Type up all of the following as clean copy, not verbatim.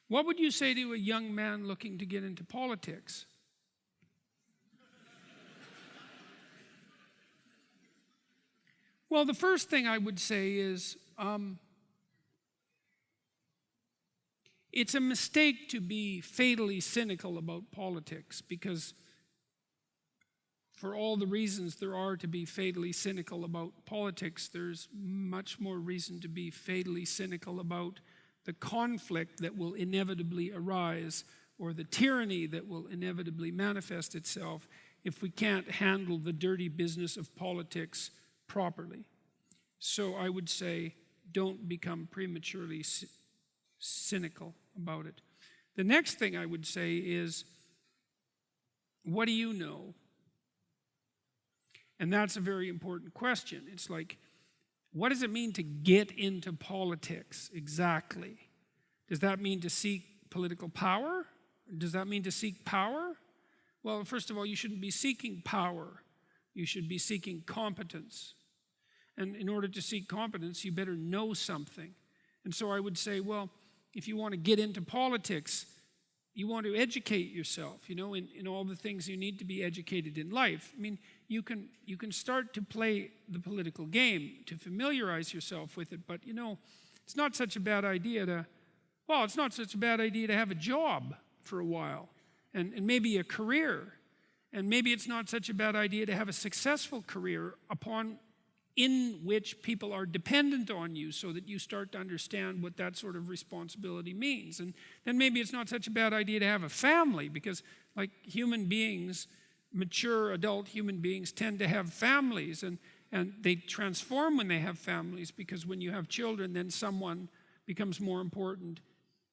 What would you say to a young man looking to get into politics? Well, the first thing I would say is it's a mistake to be fatally cynical about politics, because for all the reasons there are to be fatally cynical about politics, there's much more reason to be fatally cynical about the conflict that will inevitably arise, or the tyranny that will inevitably manifest itself if we can't handle the dirty business of politics properly. So I would say, don't become prematurely cynical about it. The next thing I would say is, what do you know? And that's a very important question. It's like, what does it mean to get into politics exactly? Does that mean to seek political power? Does that mean to seek power? Well, first of all, you shouldn't be seeking power. You should be seeking competence. And in order to seek competence, you better know something. And so I would say, well, if you want to get into politics, you want to educate yourself, you know, in all the things you need to be educated in life. I mean, you can start to play the political game, to familiarize yourself with it, but, you know, it's not such a bad idea to have a job for a while, and maybe a career. And maybe it's not such a bad idea to have a successful career in which people are dependent on you, so that you start to understand what that sort of responsibility means. And then maybe it's not such a bad idea to have a family, because like human beings, mature adult human beings tend to have families, and they transform when they have families, because when you have children, then someone becomes more important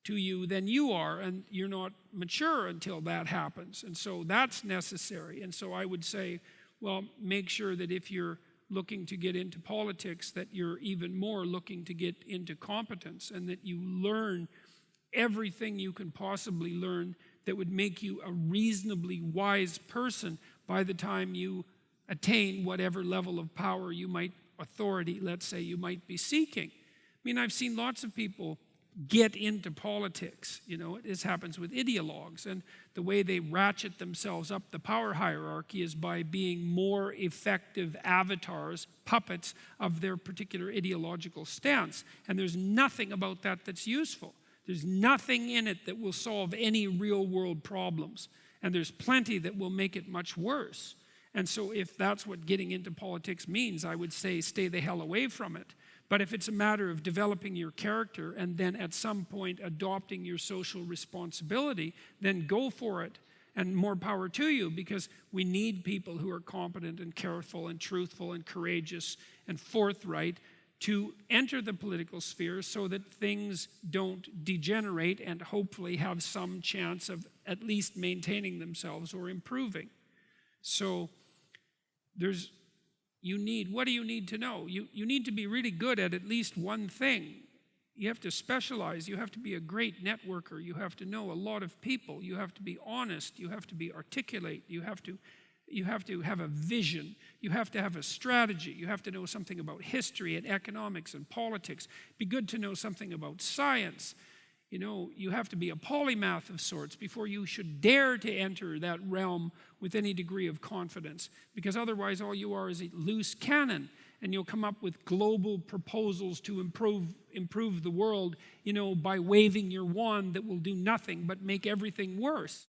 to you than you are, and you're not mature until that happens. And so that's necessary. And so I would say, well, make sure that if you're looking to get into politics, that you're even more looking to get into competence, and that you learn everything you can possibly learn that would make you a reasonably wise person by the time you attain whatever level of power authority, let's say, you might be seeking. I mean, I've seen lots of people get into politics. You know, this happens with ideologues, and the way they ratchet themselves up the power hierarchy is by being more effective avatars, puppets of their particular ideological stance. And there's nothing about that that's useful. There's nothing in it that will solve any real world problems, and there's plenty that will make it much worse. And so if that's what getting into politics means, I would say stay the hell away from it. But if it's a matter of developing your character and then at some point adopting your social responsibility, then go for it, and more power to you, because we need people who are competent and careful and truthful and courageous and forthright to enter the political sphere, so that things don't degenerate and hopefully have some chance of at least maintaining themselves or improving. So what do you need to know? You need to be really good at least one thing. You have to specialize. You have to be a great networker. You have to know a lot of people. You have to be honest. You have to be articulate. You have to have a vision. You have to have a strategy. You have to know something about history and economics and politics. Be good to know something about science. You know, you have to be a polymath of sorts before you should dare to enter that realm with any degree of confidence, because otherwise all you are is a loose cannon, and you'll come up with global proposals to improve the world, you know, by waving your wand that will do nothing but make everything worse.